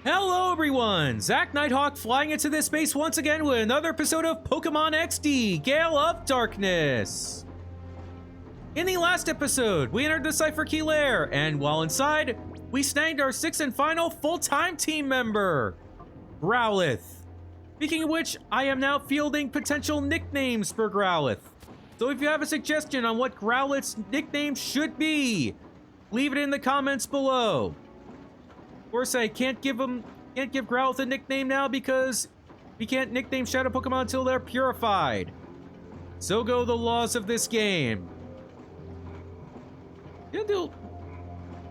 Hello everyone! Zach Nighthawk flying into this space once again with another episode of Pokemon XD, Gale of Darkness! In the last episode, we entered the Cipher Key Lair, and while inside, we snagged our sixth and final full-time team member, Growlithe. Speaking of which, I am now fielding potential nicknames for Growlithe. So if you have a suggestion on what Growlithe's nickname should be, leave it in the comments below. Of course, I can't give Growlithe a nickname now because we can't nickname Shadow Pokémon until they're purified. So go the laws of this game. Gonna do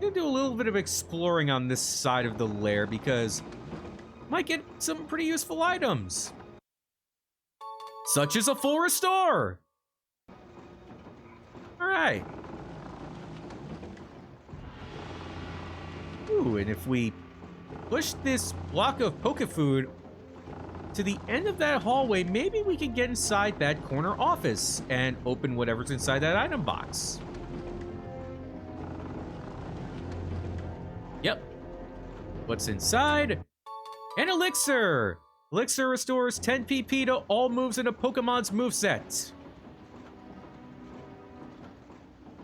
a little bit of exploring on this side of the lair because might get some pretty useful items, such as a full restore. All right. Ooh, and if we push this block of Pokefood to the end of that hallway, maybe we can get inside that corner office and open whatever's inside that item box. Yep. What's inside? An elixir! Elixir restores 10 PP to all moves in a Pokemon's moveset.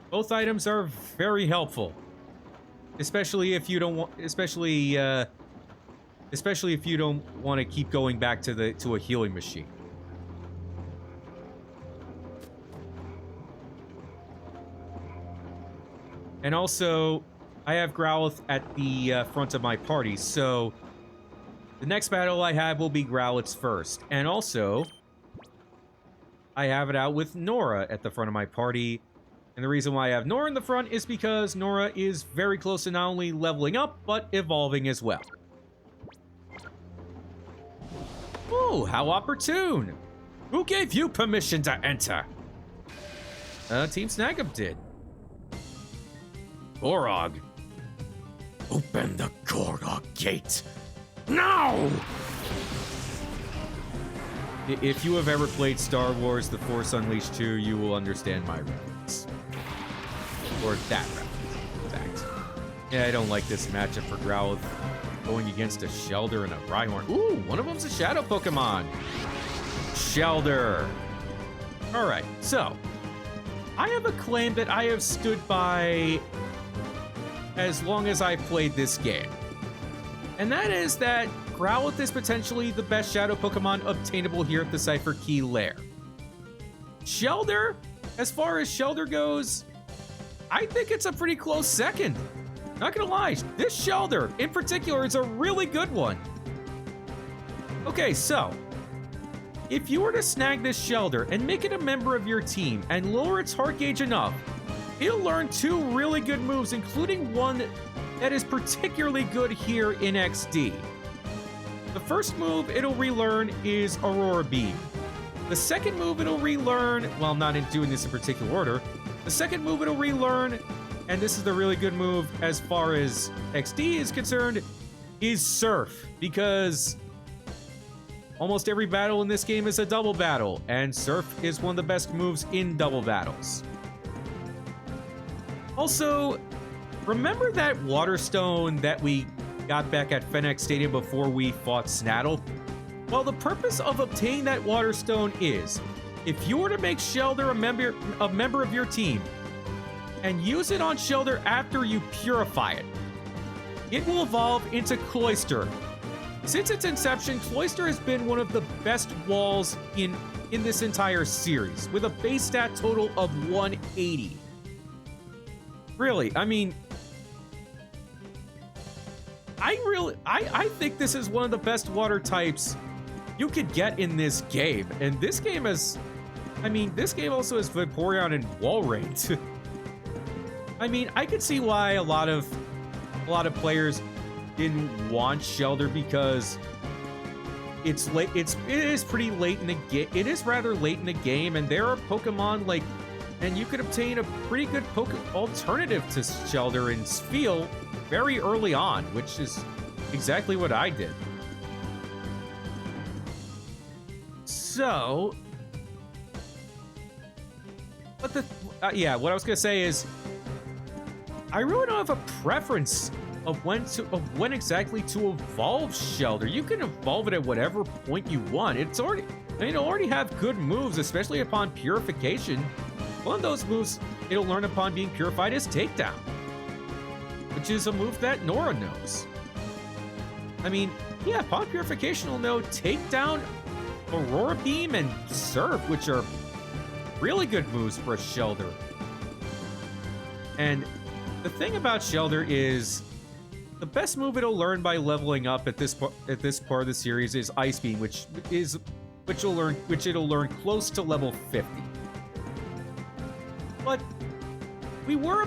Both items are very helpful. Especially if you don't want, especially if you don't want to keep going back to a healing machine. And also, I have Growlithe at the front of my party, so the next battle I have will be Growlithe's first. And also, I have it out with Nora at the front of my party. And the reason why I have Nora in the front is because Nora is very close to not only leveling up, but evolving as well. Oh, how opportune! Who gave you permission to enter? Team Snag'em did. Gorog. Open the Gorog gate! Now! If you have ever played Star Wars The Force Unleashed 2, you will understand my reference. Or that reference, in fact. Yeah, I don't like this matchup for Growlithe. Going against a Shelder and a Rhyhorn. Ooh, one of them's a Shadow Pokemon. Shelder. Alright, so. I have a claim that I have stood by as long as I've played this game. And that is that Growlithe is potentially the best Shadow Pokemon obtainable here at the Cipher Key Lair. Shelder, as far as Shelder goes, I think it's a pretty close second. Not gonna lie, this Shelder in particular is a really good one. Okay, so if you were to snag this Shelder and make it a member of your team and lower its heart gauge enough, it'll learn two really good moves, including one that is particularly good here in XD. The first move it'll relearn is Aurora Beam. The second move it'll relearn, well, I'm not doing this in particular order. The second move it'll relearn, and this is the really good move as far as XD is concerned, is Surf, because almost every battle in this game is a double battle, and Surf is one of the best moves in double battles. Also, remember that Water Stone that we got back at Fennec Stadium before we fought Snaddle? Well, the purpose of obtaining that Water Stone is, if you were to make Shelder a member of your team, and use it on Shelder after you purify it, it will evolve into Cloyster. Since its inception, Cloyster has been one of the best walls in this entire series, with a base stat total of 180. Really, I mean, I think this is one of the best water types you could get in this game. And this game has, I mean, this game also has Vaporeon and Walrein. I mean, I could see why a lot of players didn't want Shelder because it is pretty late in the game. It is rather late in the game, and there are Pokemon like, and you could obtain a pretty good alternative to Shelder in Spheal very early on, which is exactly what I did. So, but yeah, what I was gonna say is, I really don't have a preference when exactly to evolve Shelder. You can evolve it at whatever point you want. It'll already have good moves, especially upon purification. One of those moves it'll learn upon being purified is Takedown, which is a move that Nora knows. I mean, yeah, upon purification will know Takedown, Aurora Beam, and Surf, which are really good moves for a Shelder. And the thing about Shelder is the best move it'll learn by leveling up at this part of the series is Ice Beam, which it'll learn close to level 50. But we were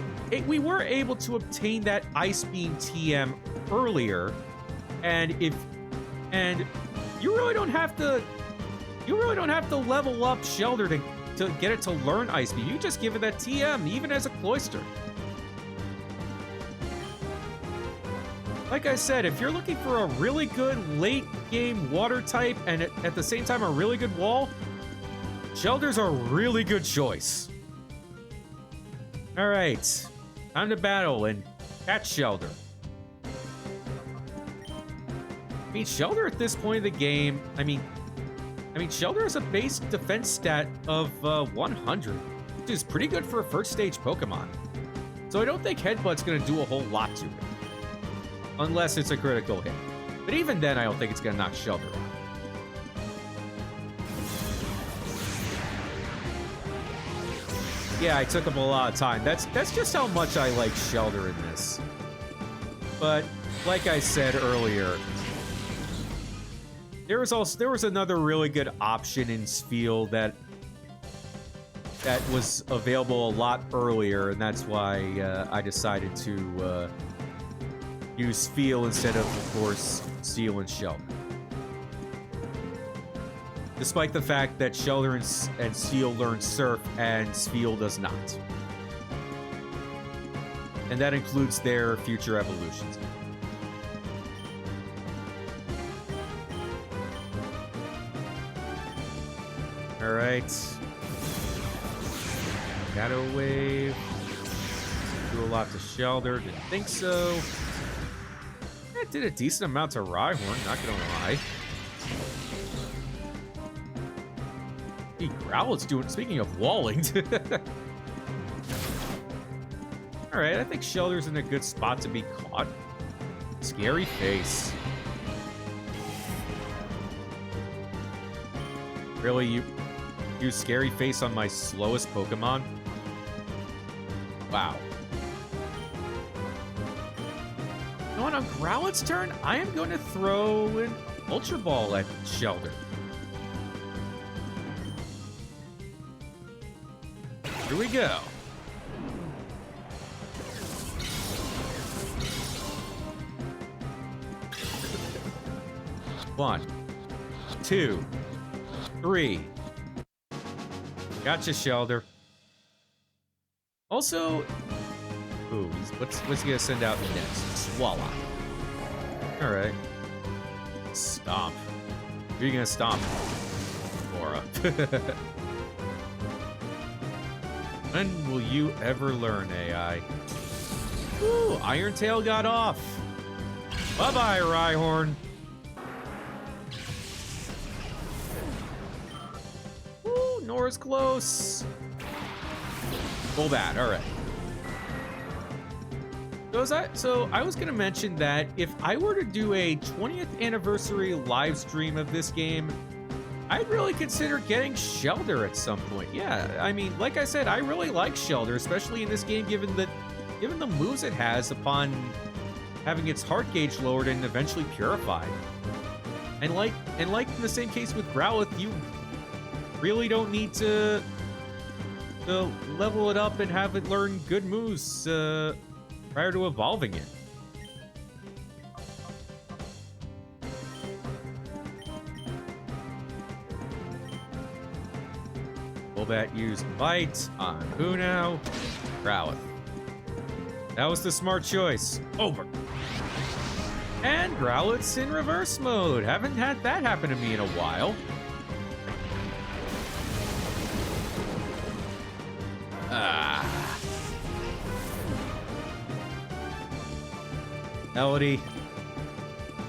able to obtain that Ice Beam TM earlier, and you really don't have to level up Shelder to get it to learn Ice Beam. You just give it that TM, even as a Cloyster. Like I said, if you're looking for a really good late-game water type and at the same time a really good wall, Shelder's a really good choice. All right, time to battle and catch Shelder. I mean, Shelder at this point in the game, I mean, Shelder has a base defense stat of 100, which is pretty good for a first stage Pokemon. So I don't think Headbutt's going to do a whole lot to it, unless it's a critical hit. But even then, I don't think it's going to knock Shelder out. Yeah, I took him a lot of time. That's just how much I like Shelder in this. But like I said earlier, there was another really good option in Spheal that was available a lot earlier, and that's why I decided to use Spheal instead of course, Steel and Shelder. Despite the fact that Shelder and Steel learn Surf and Spheal does not. And that includes their future evolutions. Alright. Shadow Wave. Do a lot to Shelder. Didn't think so. That did a decent amount to Rhyhorn, not gonna lie. Hey, Growlithe's doing, speaking of walling. Alright, I think Shelder's in a good spot to be caught. Scary Face. Really, you use Scary Face on my slowest Pokemon? Wow. You know what, on Growlithe's turn, I am going to throw an Ultra Ball at Shelder. Here we go. One, two, three. Gotcha, Shelder. Also, ooh, what's he gonna send out next? Swallow. All right. Stomp. Who are you gonna stomp? Aura. When will you ever learn, AI? Ooh, Iron Tail got off. Bye-bye, Rhyhorn. Ooh, Nora's close. Full bat, all right. So I was gonna mention that if I were to do a 20th anniversary live stream of this game, I'd really consider getting Shelder at some point. Yeah, I mean, like I said, I really like Shelder, especially in this game, given the moves it has upon having its heart gauge lowered and eventually purified. And like in the same case with Growlithe, you really don't need to level it up and have it learn good moves prior to evolving it. That used Bite on who now? Growlithe. That was the smart choice. Over. And Growlithe's in reverse mode. Haven't had that happen to me in a while. Melody.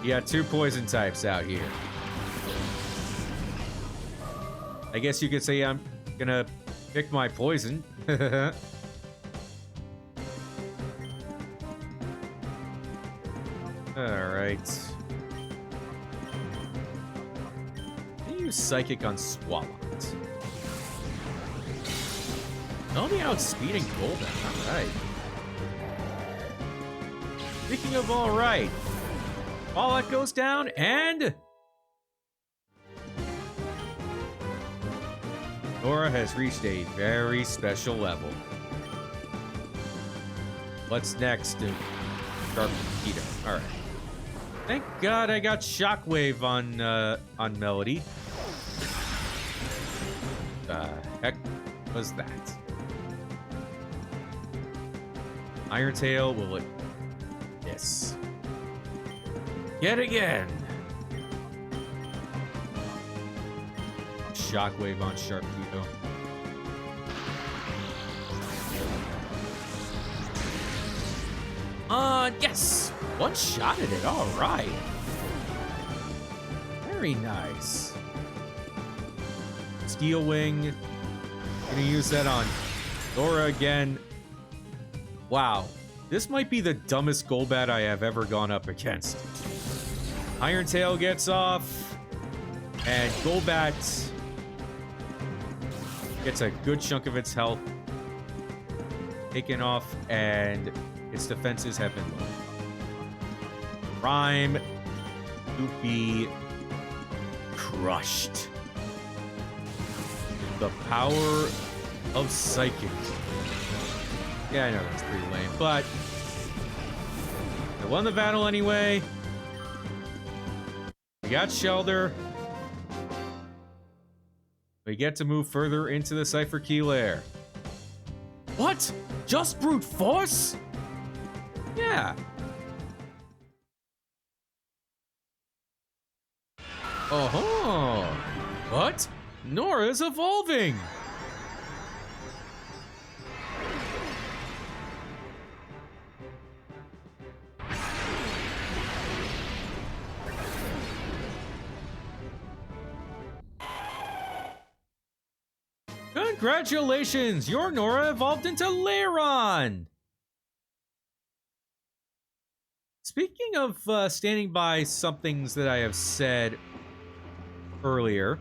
You got 2 poison types out here. I guess you could say I'm gonna pick my poison. Alright. Use Psychic on Swallow. Only outspeeding Golden. Alright. Speaking of alright, all that goes down and Nora has reached a very special level. What's next? Sharp Peter. Alright. Thank God I got Shockwave on Melody. The heck was that? Iron Tail will it? Yes. Yet again. Shockwave on Sharpedo. Yes. One shot at it. All right. Very nice. Steel Wing. Gonna use that on Dora again. Wow. This might be the dumbest Golbat I have ever gone up against. Iron Tail gets off. And Golbat gets a good chunk of its health taken off, and its defenses have been low. Prime to be crushed. The power of Psychic. Yeah, I know that's pretty lame, but I won the battle anyway. We got Shelter. We get to move further into the Cipher Key Lair. What? Just brute force? Yeah. Oh-ho! What? Nora's evolving! Congratulations! Your Nora evolved into Lairon! Speaking of standing by some things that I have said earlier,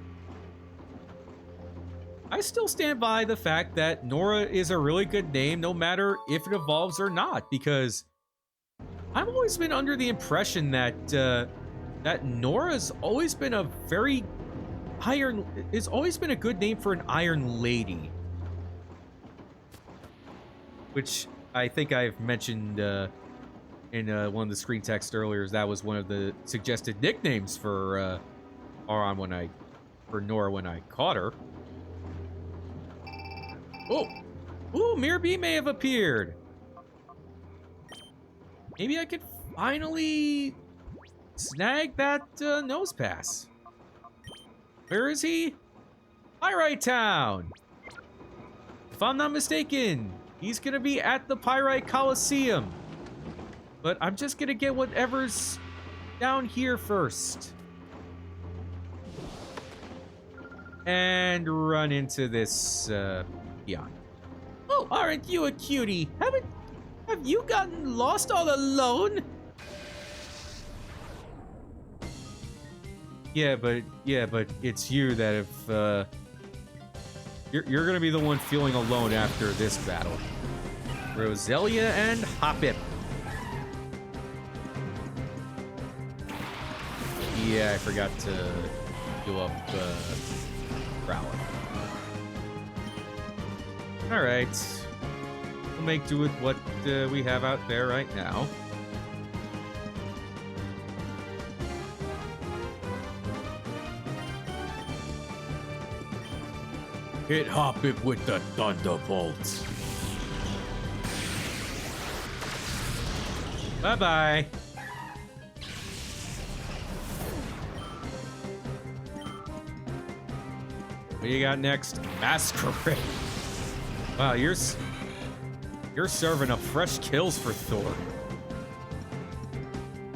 I still stand by the fact that Nora is a really good name no matter if it evolves or not, because I've always been under the impression that that Nora's always been a very it's always been a good name for an Iron Lady. Which I think I've mentioned in one of the screen text earlier. That was one of the suggested nicknames for Nora when I caught her. Oh! Ooh, Mirror Bee may have appeared! Maybe I could finally snag that nose pass. Where is he? Pyrite Town! If I'm not mistaken, he's gonna be at the Pyrite Coliseum. But I'm just gonna get whatever's down here first. And run into this peon. Oh, aren't you a cutie? Have you gotten lost all alone? Yeah, but it's you that have you're gonna be the one feeling alone after this battle. Roselia and Hoppip. Yeah, I forgot to do up Growlithe. Alright. We'll make do with what we have out there right now. Hit Hoppip with the Thunderbolt. Bye-bye. What do you got next? Masquerade. Wow, you're serving up fresh kills for Thor.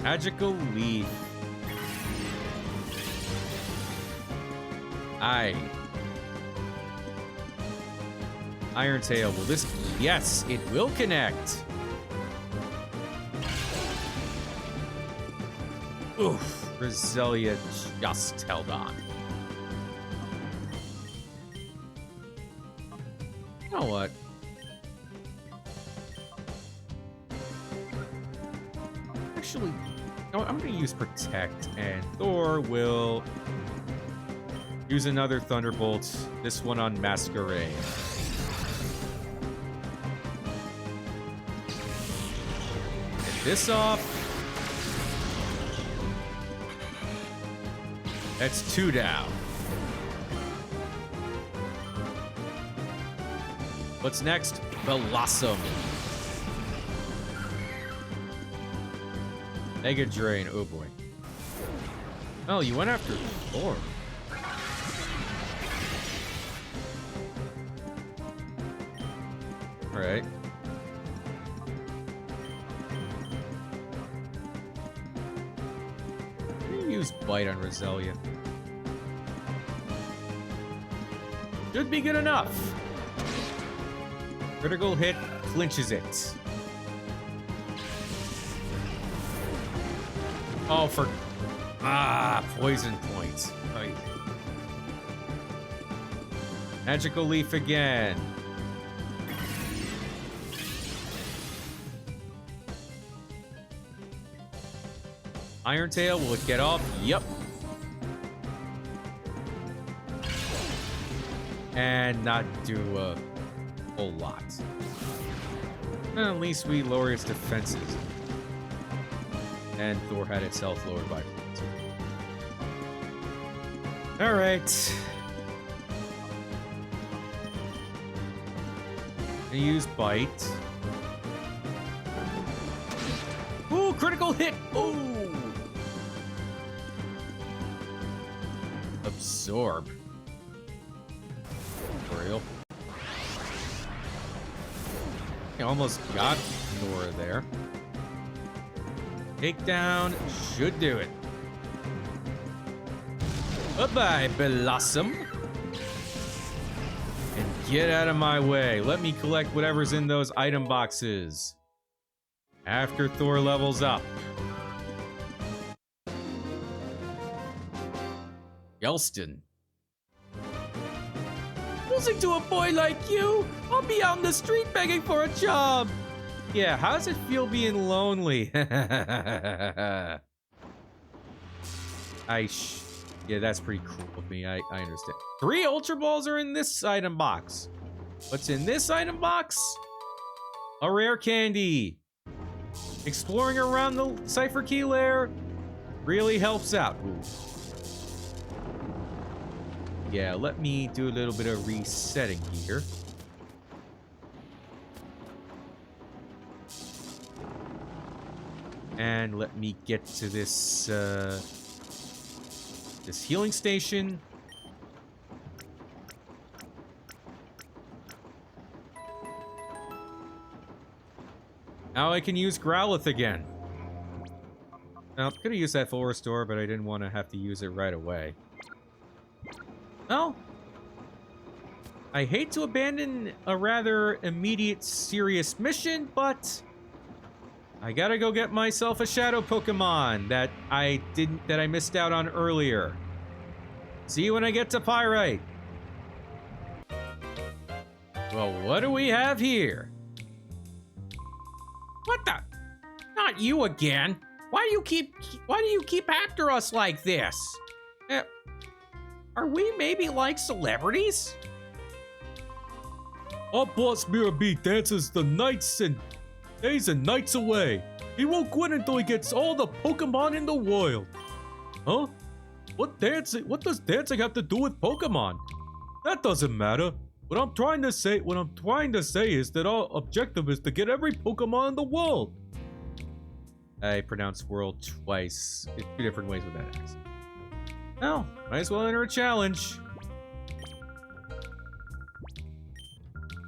Magical Leaf. Iron Tail. Will this... Yes, it will connect. Oof. Roselia just held on. You know what? Actually, no, I'm going to use Protect, and Thor will use another Thunderbolt, this one on Masquerade. Get this off. That's 2 down. What's next? Blossom. Mega Drain. Oh boy. Oh, you went after Thor. Alright. Use Bite on Roselia. Should be good enough. Critical hit clinches it. Oh, for... poison points. Right. Magical Leaf again. Iron Tail, will it get off? Yep. And not do a whole lot. Well, at least we lower its defenses. And Thor had its health lowered by 4. Alright. I use Bite. Ooh, critical hit! Ooh! Absorb. For real. I almost got Nora there. Takedown should do it. Bye-bye, Blossom. And get out of my way. Let me collect whatever's in those item boxes. After Thor levels up. Yelston. Losing to a boy like you? I'll be out in the street begging for a job. Yeah, how does it feel being lonely? Yeah, that's pretty cool of me. I understand. 3 Ultra Balls are in this item box. What's in this item box? A rare candy. Exploring around the Cipher Key Lair really helps out. Ooh. Yeah, let me do a little bit of resetting here. And let me get to this this healing station. Now I can use Growlithe again. Now, I'm gonna use that full restore, but I didn't want to have to use it right away. Well, I hate to abandon a rather immediate, serious mission, but I gotta go get myself a Shadow Pokémon that I missed out on earlier. See you when I get to Pyrite. Well, what do we have here? What the? Not you again. Why do you keep after us like this? Are we maybe like celebrities? Our boss Miror dances the nights and days and nights away. He won't quit until he gets all the Pokemon in the world. Huh? What does dancing have to do with Pokemon? That doesn't matter. What I'm trying to say is that our objective is to get every Pokemon in the world. I pronounced world twice in 2 different ways with that accent. Well, might as well enter a challenge.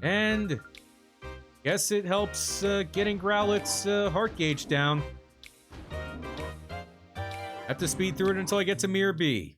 And guess it helps getting Growlithe's heart gauge down. Have to speed through it until I get to Miror B.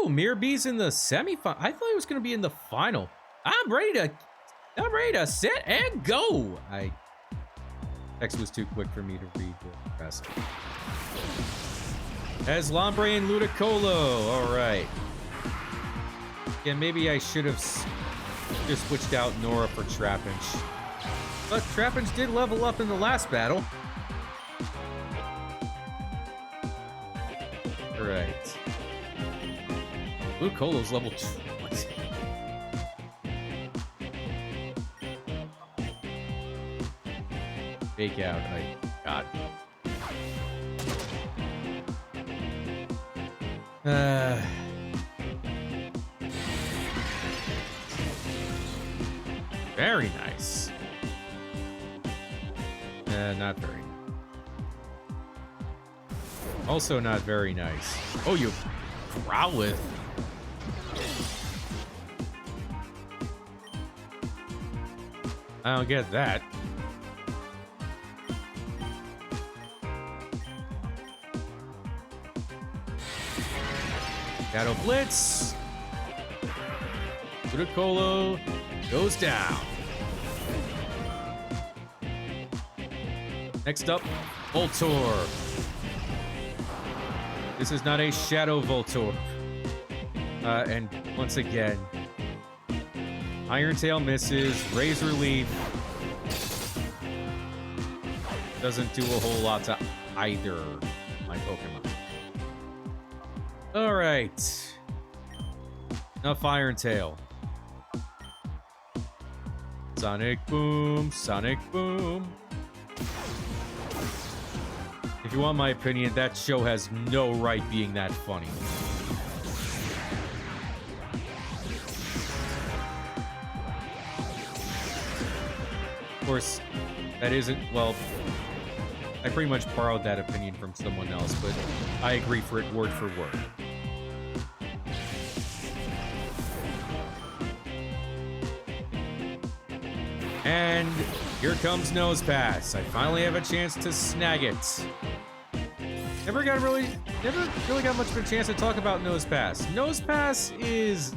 Oh, Miror B's in the semifinal. I thought it was going to be in the final. I'm ready to set and go. Text was too quick for me to read the rest. As Lombre and Ludicolo. All right. Yeah, maybe I should have just switched out Nora for Trapinch. But Trapinch did level up in the last battle. All right. Ludicolo's level 2. What? Fake out. God. Very nice. Not very. Also not very nice. Oh, you Growlithe. I don't get that. Shadow Blitz. Ludicolo goes down. Next up, Voltorb. This is not a Shadow Voltorb. And once again, Iron Tail misses. Razor Leaf doesn't do a whole lot to either my Pokemon. All right. Enough Iron Tail. Sonic Boom, Sonic Boom. If you want my opinion, that show has no right being that funny. Of course, that isn't, well, I pretty much borrowed that opinion from someone else, but I agree for it word for word. And here comes Nose Pass. I finally have a chance to snag it. Never really got much of a chance to talk about Nose Pass. Nose Pass is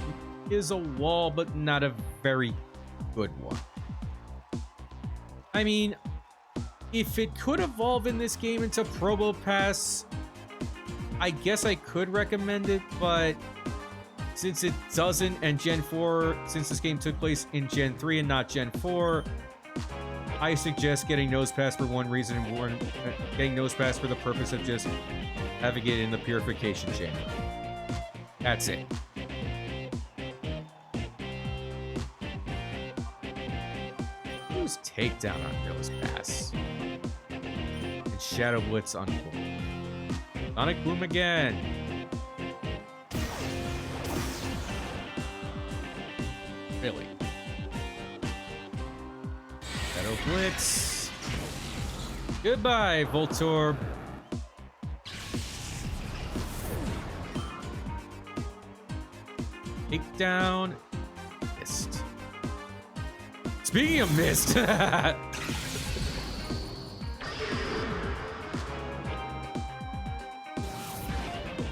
a wall, but not a very good one. I mean, if it could evolve in this game into Probo Pass, I guess I could recommend it, but since it doesn't, and Gen 4, since this game took place in Gen 3 and not Gen 4, I suggest getting Nose Pass for one reason, and getting Nose Pass for the purpose of just having it in the purification chamber. That's it. Use Takedown on Nose Pass. And Shadow Blitz on Boom. Sonic Boom again. Really? Shadow Blitz. Goodbye, Voltorb. Takedown. Missed. Speaking of missed.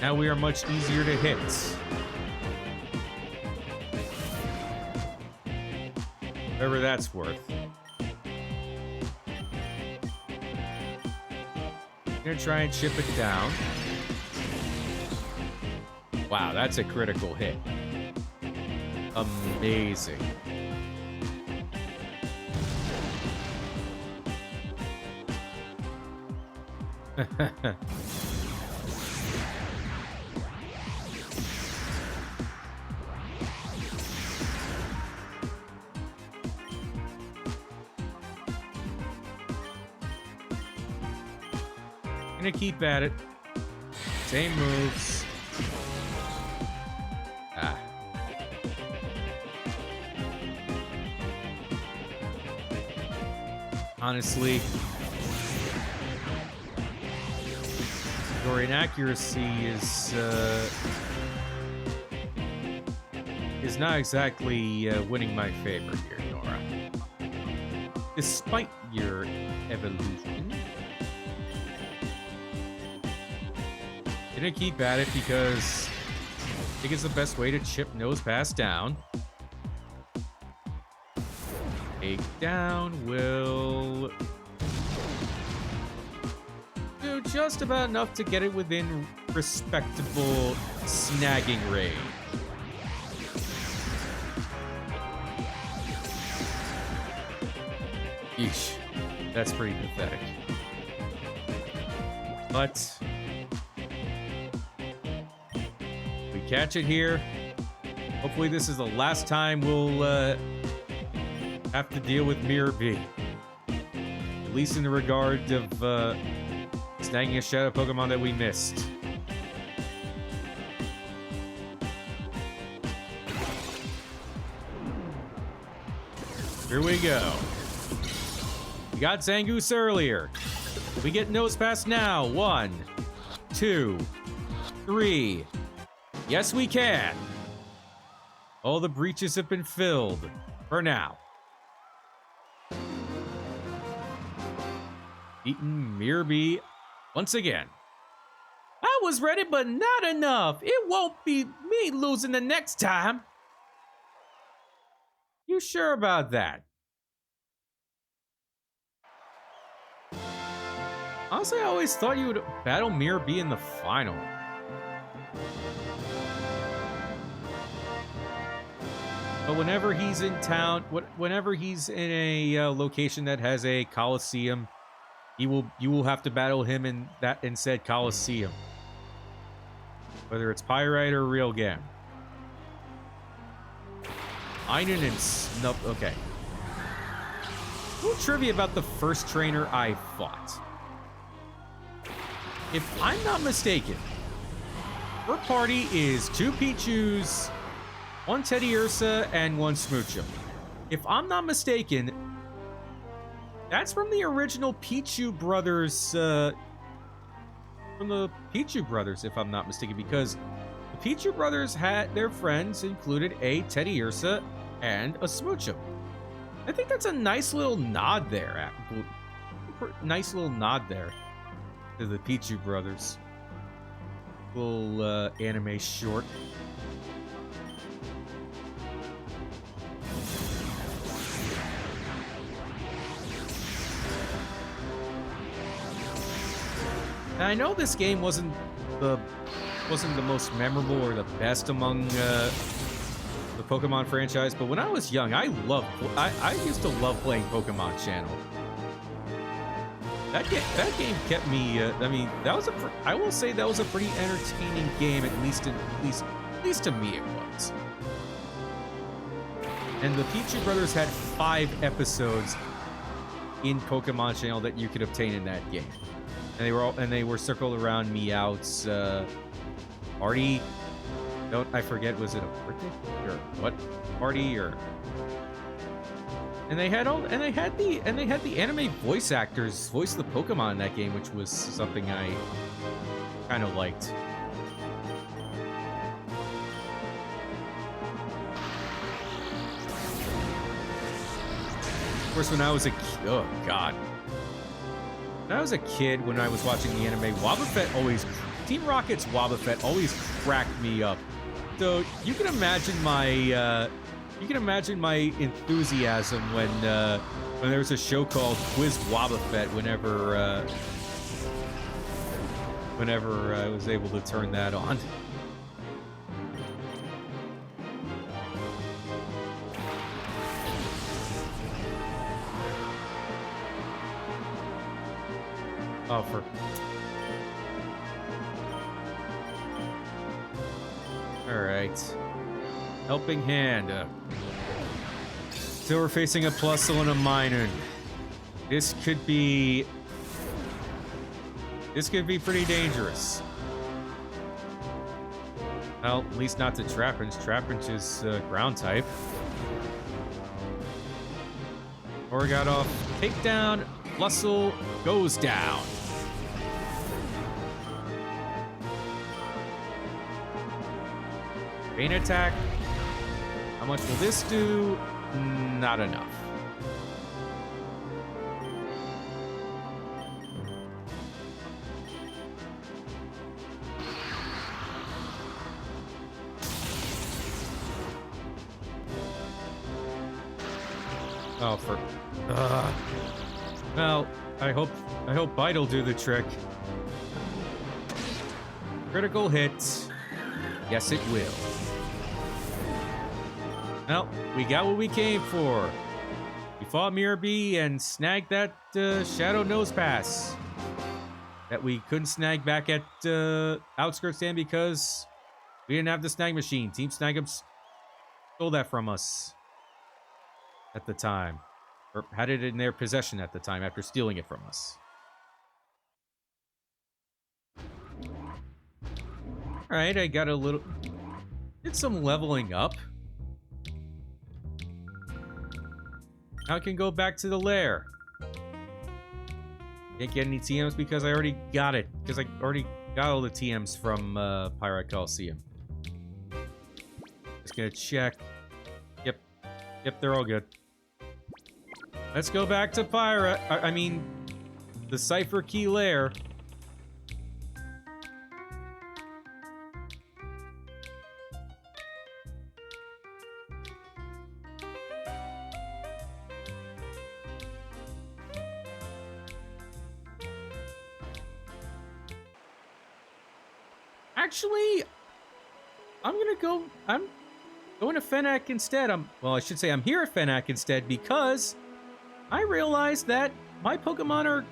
Now we are much easier to hit. Whatever that's worth. I'm gonna try and chip it down. Wow, that's a critical hit. Amazing. Gonna keep at it. Same moves. Ah. Honestly, your inaccuracy is not exactly winning my favor here, Nora. Despite your evolution. Gonna keep at it because I think it's the best way to chip Nose Pass down. Takedown will do just about enough to get it within respectable snagging range. Yeesh, that's pretty pathetic. But catch it here. Hopefully this is the last time we'll have to deal with Miror B. At least in the regard of snagging a Shadow Pokemon that we missed. Here we go. We got Zangoose earlier. We get Nose Pass now. 1, 2, 3. Yes, we can. All the breaches have been filled. For now. Beaten Miror B once again. I was ready, but not enough. It won't be me losing the next time. You sure about that? Honestly, I always thought you would battle Miror B in the final. But whenever he's in town, whenever he's in a location that has a Coliseum, you will have to battle him in said Coliseum. Whether it's Pyrite or Real Game. Einen and Snup. Okay. A little trivia about the first trainer I fought. If I'm not mistaken, her party is 2 Pichus, 1 Teddiursa, and 1 Smoochum. If I'm not mistaken, that's from the original Pichu Brothers, if I'm not mistaken, because the Pichu Brothers had their friends included a Teddiursa and a Smoochum. I think that's a nice little nod there. Nice little nod there to the Pichu Brothers. Little anime short. Now, I know this game wasn't the most memorable or the best among the the Pokemon franchise, but when I was young, I used to love playing Pokemon Channel. That game kept me. I mean, I will say that was a pretty entertaining game, at least to me it was. And the Pichu Brothers had 5 episodes in Pokemon Channel that you could obtain in that game, and they were circled around Meowth's party. I forget, was it a birthday or what party or? And they had the anime voice actors voice the Pokemon in that game, which was something I kind of liked. Of course, when I was a oh god, when I was a kid, when I was watching the anime, Team Rocket's Wobbuffet always cracked me up. So you can imagine my enthusiasm when there was a show called Quiz Wobbuffet. Whenever I was able to turn that on. Oh, for... Alright. Helping Hand. So we're facing a Plusle and a Minun. This could be pretty dangerous. Well, at least not to Trapinch. Trapinch is ground type. Or got off. Takedown. Plusle goes down. Pain attack. How much will this do? Not enough. Oh, for... Well, I hope Bite'll do the trick. Critical hit. Yes, it will. Well, we got what we came for. We fought Miror B and snagged that Shadow Nose Pass that we couldn't snag back at Outskirts Stand because we didn't have the snag machine. Team Snag'em stole that from us at the time. Or had it in their possession at the time after stealing it from us. Alright, I got a little... Did some leveling up. Now I can go back to the lair. Can't get any TMs because I already got it. Because I already got all the TMs from Pirate Coliseum. Just gonna check. Yep, they're all good. Let's go back to the Cipher Key Lair. Actually, I'm going to Fennec instead. Well, I should say I'm here at Fennec instead because I realized that my Pokemon are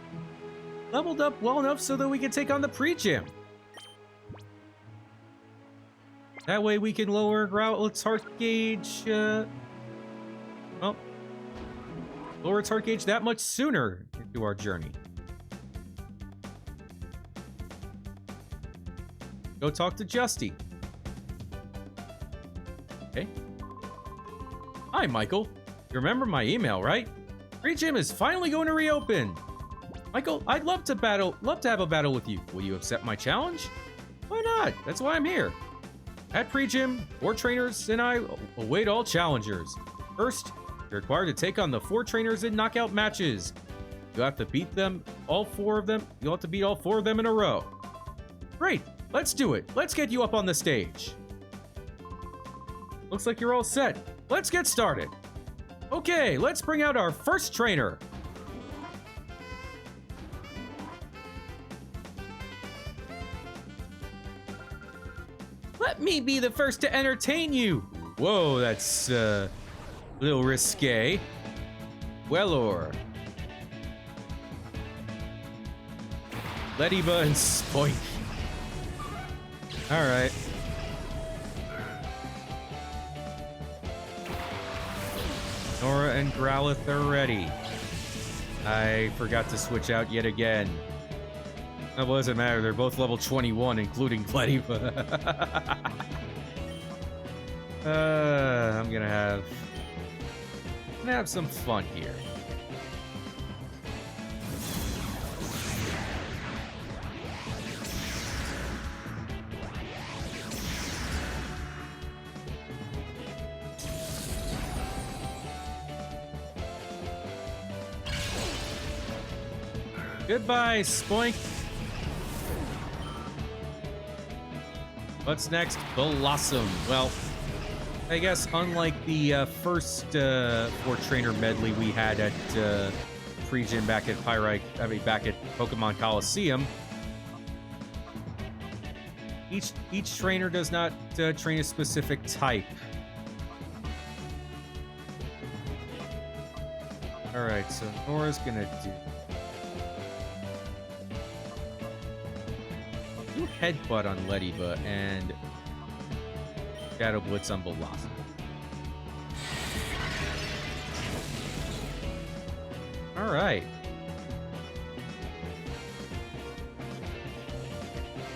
leveled up well enough so that we can take on the pre-gym. That way we can lower Growlithe's heart gauge, well, lower its heart gauge that much sooner into our journey. Go talk to Justy. Okay. Hi, Michael. You remember my email, right? Pre-gym is finally going to reopen. Michael, I'd love to have a battle with you. Will you accept my challenge? Why not? That's why I'm here. At pre-gym, 4 trainers and I await all challengers. First, you're required to take on the 4 trainers in knockout matches. You have to beat them, all 4 of them. You'll have to beat all 4 of them in a row. Great, let's do it. Let's get you up on the stage. Looks like you're all set. Let's get started. Okay, let's bring out our first trainer. Let me be the first to entertain you. Whoa, that's a little risque. Wellor. Lediba and Spoink. Alright. Nora and Growlithe are ready. I forgot to switch out yet again. That doesn't matter, they're both level 21, including Lediba. I'm gonna have some fun here. Goodbye, Spoink. What's next? Blossom. Well, I guess unlike the first 4-trainer medley we had at pre-gym back at back at Pokemon Coliseum, each trainer does not train a specific type. All right, so Nora's gonna do Headbutt on Lediba and Shadow Blitz on Blossom. Alright.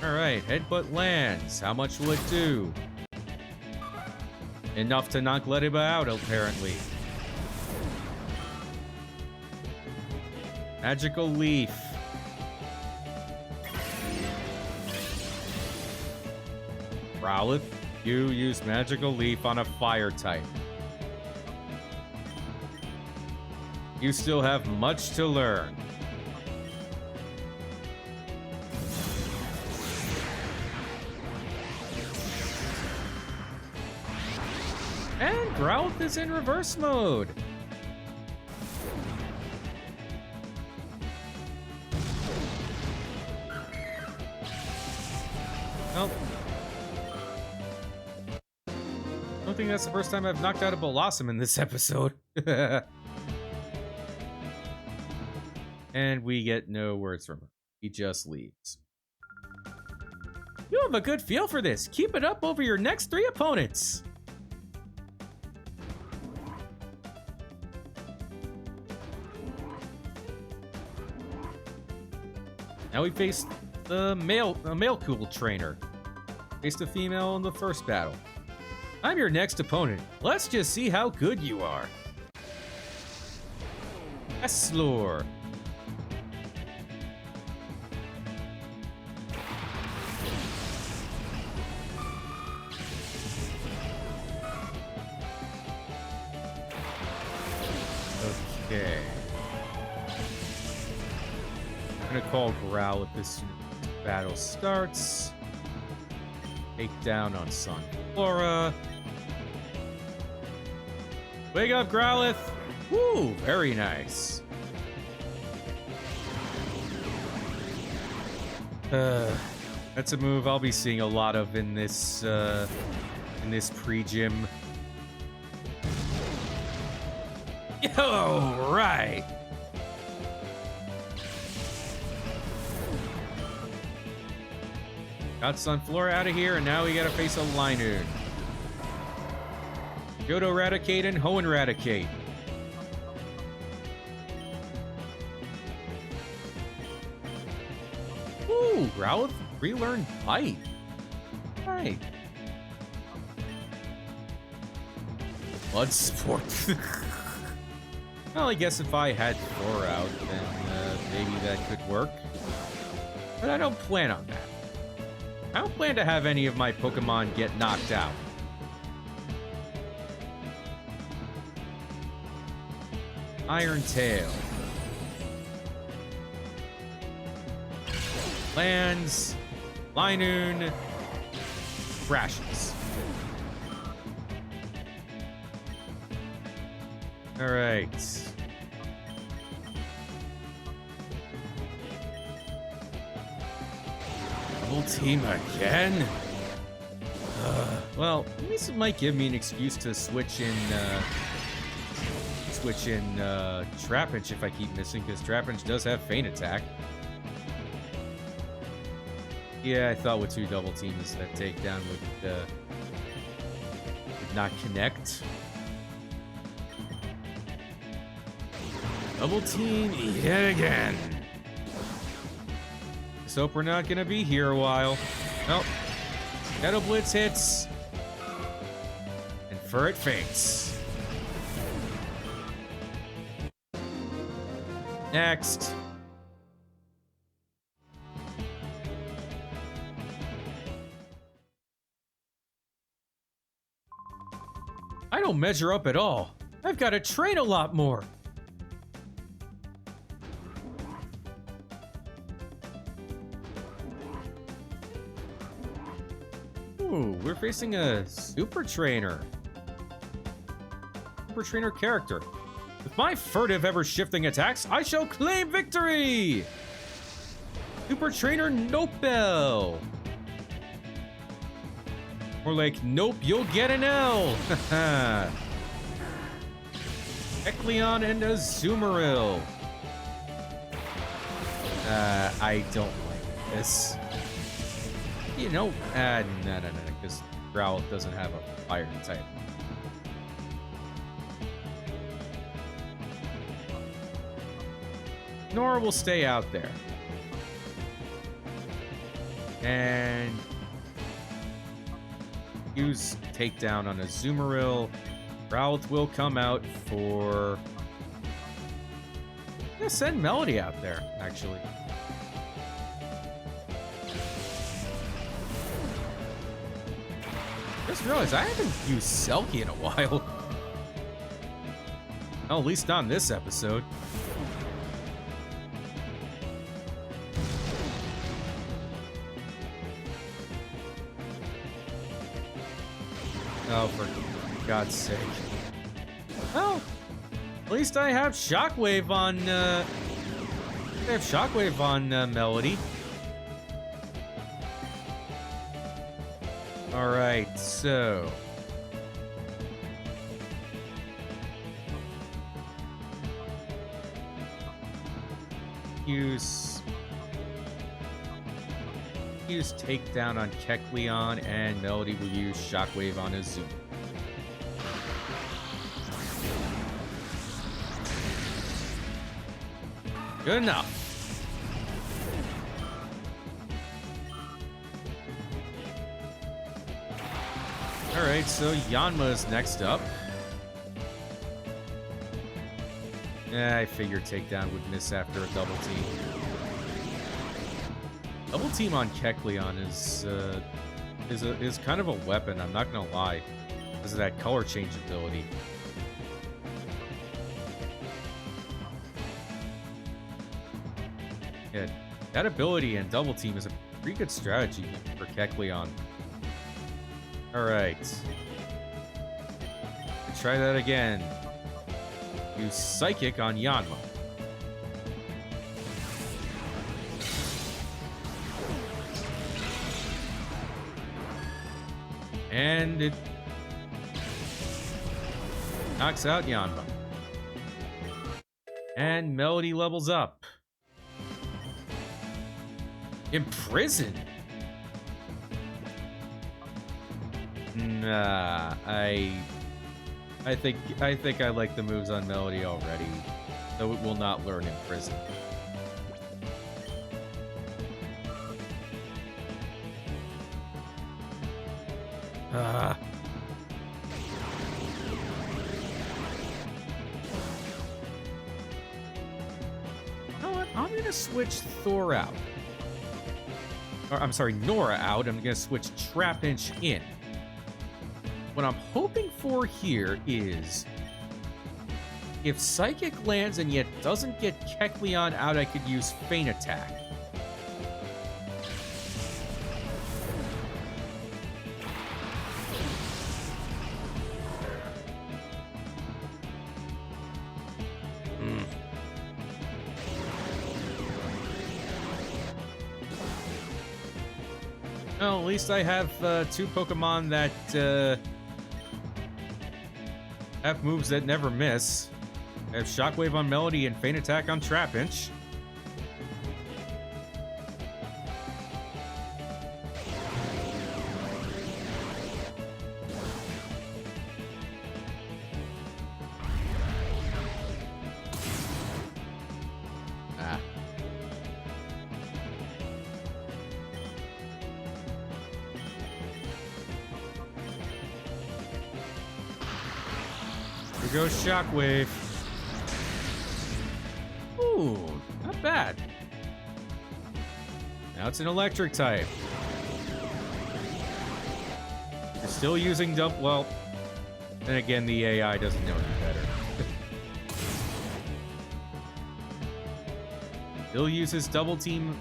Alright, Headbutt lands. How much will it do? Enough to knock Lediba out, apparently. Magical Leaf. Growlithe, you use Magical Leaf on a fire type. You still have much to learn. And Growlithe is in reverse mode. Nope. I don't think that's the first time I've knocked out a Blossom in this episode. And we get no words from him. He just leaves. You have a good feel for this. Keep it up over your next 3 opponents. Now we face the male cool trainer. Faced a female in the first battle. I'm your next opponent. Let's just see how good you are. Esslor. Okay. I'm gonna call Growlithe as soon as the battle starts. Take down on Sunflora. Wake up, Growlithe! Woo, very nice. That's a move I'll be seeing a lot of in this pre-gym. Yo, right. Got Sunflora out of here, and now we gotta face a Linoon. Johto Eradicate and Ho Eradicate. Ooh, Growlithe relearned Bite. Right. Blood Sport. Well, I guess if I had Thor out, then maybe that could work. But I don't plan on that. I don't plan to have any of my Pokemon get knocked out. Iron Tail. Lands. Linoon. Crashes. Alright. Double team again? Ugh. Well, this might give me an excuse to switch in Trapinch if I keep missing, because Trapinch does have Feint Attack. Yeah, I thought with 2 double teams that takedown would not connect. Double team yet again. Let's hope we're not gonna be here a while. Nope. Shadow Blitz hits. And Furret faints. Next. I don't measure up at all. I've got to train a lot more. Ooh, we're facing a Super Trainer. Super Trainer character. With my furtive ever-shifting attacks, I shall claim victory! Super Trainer Nopel. More like, nope, you'll get an L. Haha. Ekleon and Azumarill. I don't like this. You know, no, because Growlithe doesn't have a fire type. Nora will stay out there. And use takedown on Azumarill. Growlithe will come out for... I'm gonna send Melody out there, actually. Just realized I haven't used Selkie in a while. Well, at least not in this episode. Oh, for God's sake. Well, at least I have Shockwave on, Melody. Alright, so... Use takedown on Kecleon, and Melody will use Shockwave on Azumarill. Good enough. Alright, so Yanma's next up. I figured takedown would miss after a double team. Double team on Kecleon is kind of a weapon, I'm not gonna lie, because of that color change ability. Yeah, that ability and double team is a pretty good strategy for Kecleon. Alright. Try that again. Use Psychic on Yanma. And it knocks out Yanma. And Melody levels up. Imprison? Nah, I think I like the moves on Melody already, though it will not learn Imprison. You know what? I'm gonna switch Thor out. Or, I'm sorry, Nora out. I'm gonna switch Trapinch in. What I'm hoping for here is, if Psychic lands and yet doesn't get Kecleon out, I could use Feint Attack. Well, at least I have two Pokemon that have moves that never miss. I have Shockwave on Melody and Feint Attack on Trapinch. Go Shockwave. Ooh, not bad. Now it's an electric type. You're still using well, then again, the AI doesn't know any better. Still uses double team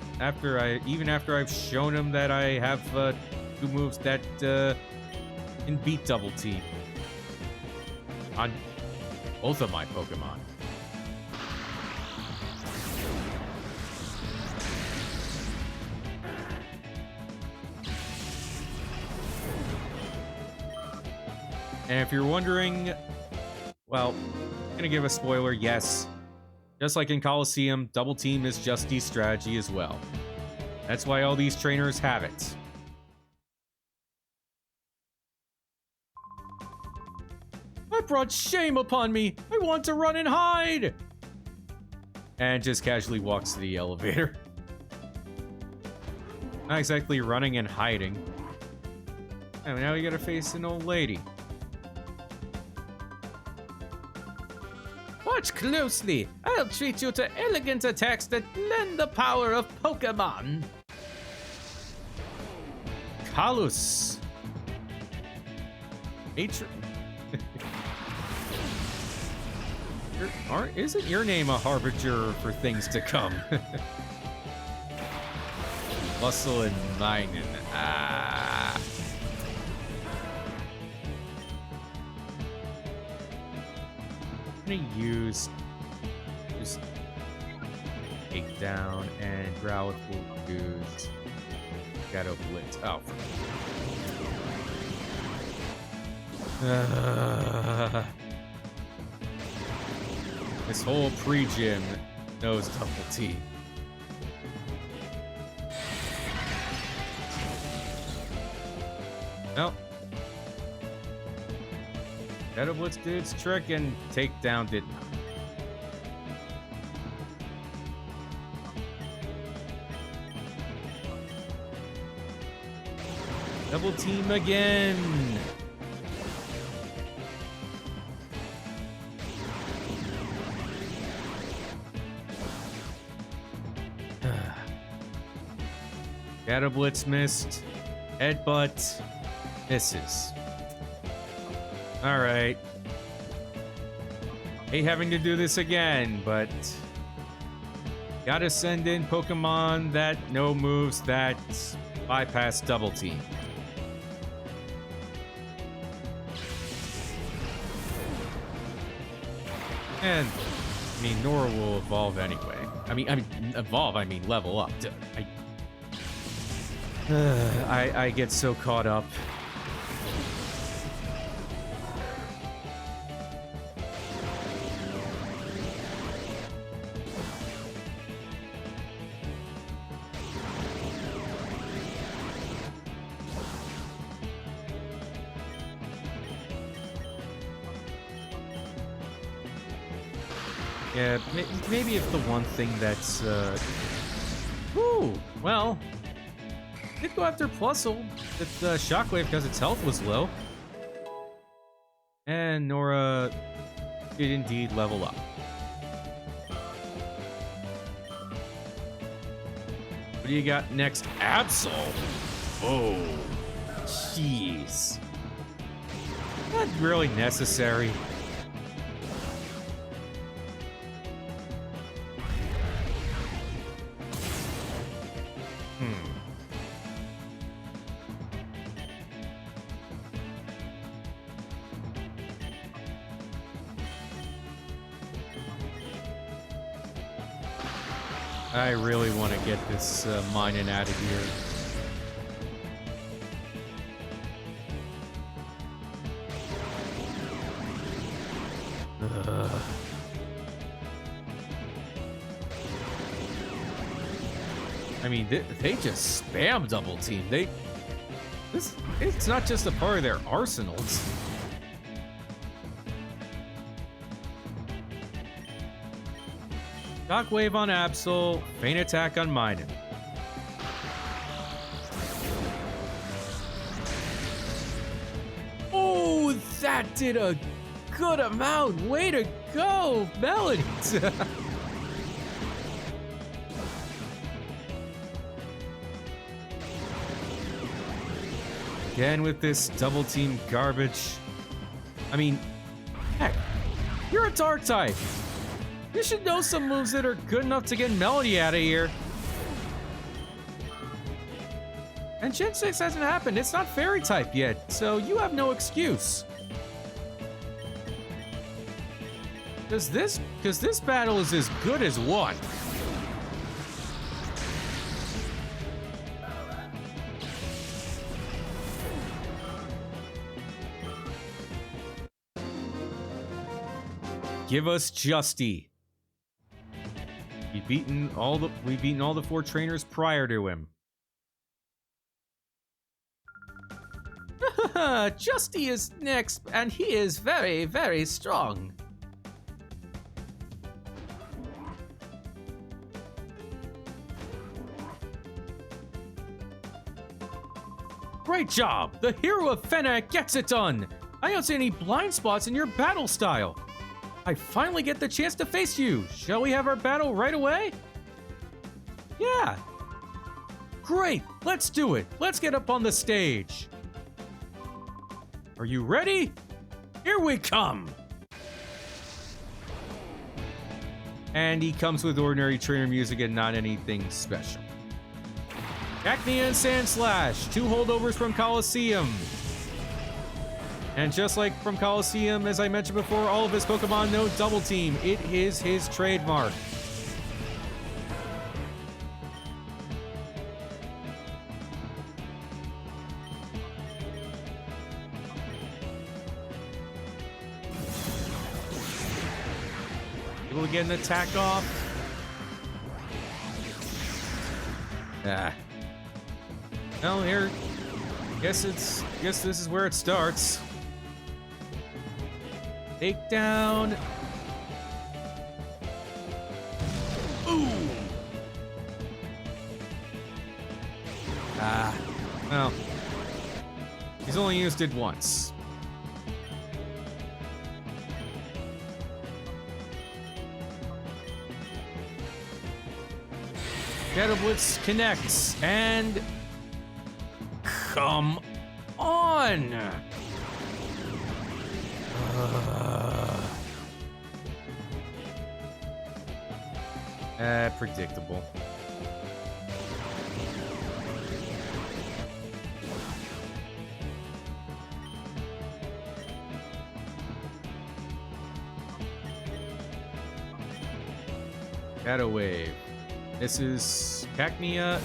even after I've shown him that I have two moves that can beat double team on both of my Pokemon. And if you're wondering, well, I'm gonna give a spoiler, yes. Just like in Coliseum, double team is just D's strategy as well. That's why all these trainers have it. I brought shame upon me! I want to run and hide! And just casually walks to the elevator. Not exactly running and hiding. And now we gotta face an old lady. Watch closely! I'll treat you to elegant attacks that lend the power of Pokemon! Kalus. Isn't your name a harbinger for things to come? Bustle and Minen. Ah. I'm gonna use just take down and Growlithe will use Shadow Blitz. Oh. This whole pre-gym knows double T. Nope. Shadow Blitz did its trick and takedown did not. Double team again. Shadow Blitz missed. Headbutt misses. Alright. Hate having to do this again, but gotta send in Pokemon that know moves that bypass double team. And I mean, Nora will evolve anyway. I mean evolve. I mean level up. I get so caught up. Yeah, maybe if the one thing that's, ooh, well, did go after Plusle with Shockwave because its health was low. And Nora did indeed level up. What do you got next? Absol! Oh, jeez. Not really necessary. I really want to get this Minen out of here. mean, they just spam double team. It's not just a part of their arsenals. Shockwave on Absol, Feint Attack on Minun. Oh, that did a good amount. Way to go, Melody. Again with this double team garbage. I mean, heck, you're a dark type. You should know some moves that are good enough to get Melody out of here. And Gen 6 hasn't happened. It's not fairy type yet, so you have no excuse. Because this battle is as good as one. Give us Justy. We've beaten all the 4 trainers prior to him. Justy is next, and he is very, very strong. Great job! The hero of Fennec gets it done! I don't see any blind spots in your battle style. I finally get the chance to face you. Shall we have our battle right away? Yeah. Great, let's do it. Let's get up on the stage. Are you ready? Here we come. And he comes with ordinary trainer music and not anything special. Cacnea and Sandslash, 2 holdovers from Colosseum. And just like from Colosseum, as I mentioned before, all of his Pokemon know Double Team. It is his trademark. Able to get an attack off. Ah. Well, here. Guess this is where it starts. Take down. Ooh. Ah. Well. He's only used it once. Shadow Blitz connects, and come on! Predictable. Shadow Wave. This is Cacnea,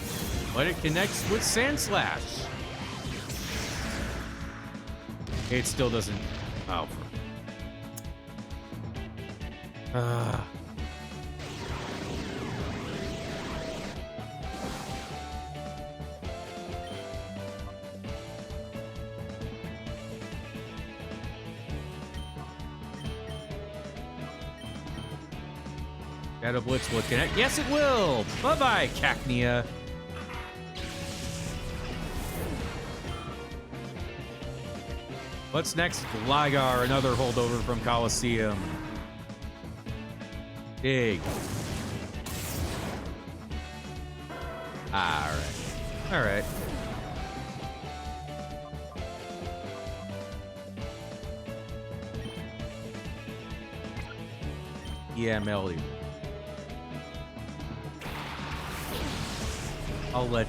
but it connects with Sandslash. It still doesn't. Oh. Shadow Blitz will connect. Yes, it will. Bye-bye, Cacnea. What's next? Gligar, another holdover from Colosseum. Dig. All right. Yeah, Melody. I'll let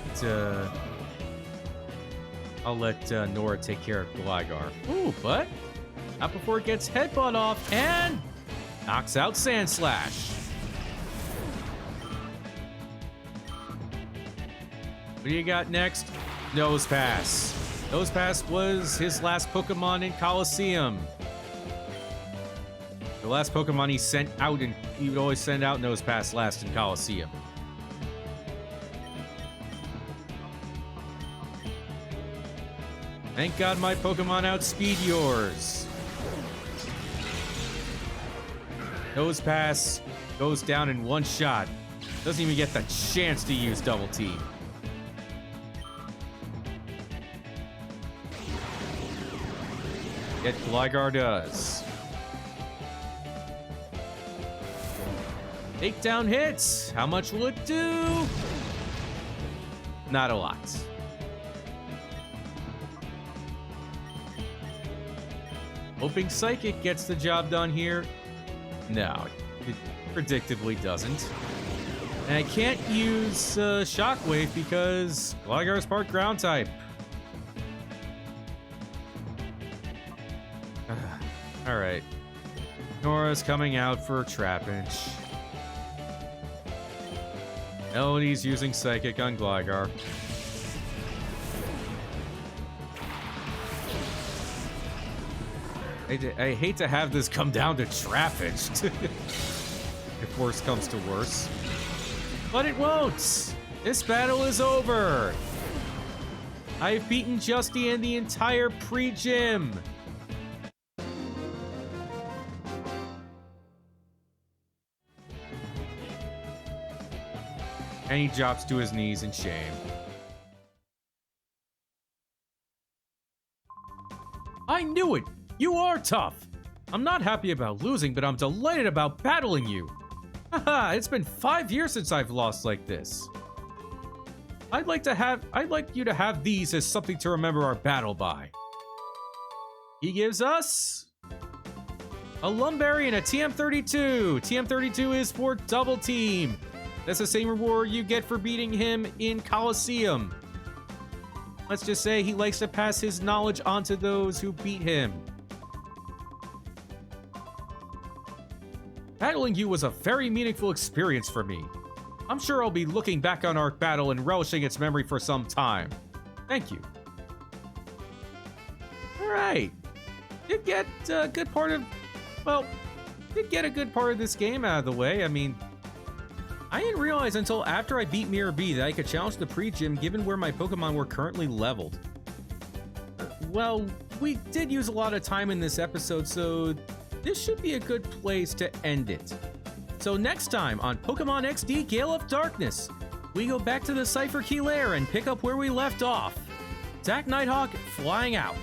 Nora take care of Gligar. Ooh, but not before it gets headbutt off and knocks out Sandslash. What do you got next? Nosepass. Nosepass was his last Pokemon in Colosseum. The last Pokemon he sent out, and he would always send out Nosepass last in Colosseum. Thank God my Pokemon outspeed yours. Nose Pass goes down in one shot. Doesn't even get the chance to use Double Team. Yet Gligar does. Takedown hits. How much will it do? Not a lot. Hoping Psychic gets the job done here. No, it predictably doesn't. And I can't use Shockwave because Gligar is part ground type. Alright. Nora's coming out for Trapinch. Melody's using Psychic on Gligar. I hate to have this come down to Trapinch. If worse comes to worse. But it won't! This battle is over! I've beaten Justy and the entire pre-gym! And he drops to his knees in shame. I knew it! You are tough! I'm not happy about losing, but I'm delighted about battling you! Haha, it's been 5 years since I've lost like this. I'd like you to have these as something to remember our battle by. He gives us a Lumberry and a TM32. TM32 is for Double Team. That's the same reward you get for beating him in Coliseum. Let's just say he likes to pass his knowledge on to those who beat him. Battling you was a very meaningful experience for me. I'm sure I'll be looking back on our battle and relishing its memory for some time. Thank you. Alright. Did get a good part of... Well, did get a good part of this game out of the way. I mean, I didn't realize until after I beat Miror B that I could challenge the pre-gym given where my Pokemon were currently leveled. Well, we did use a lot of time in this episode, so this should be a good place to end it. So next time on Pokemon XD Gale of Darkness, we go back to the Cipher Key Lair and pick up where we left off. Zack Nighthawk flying out.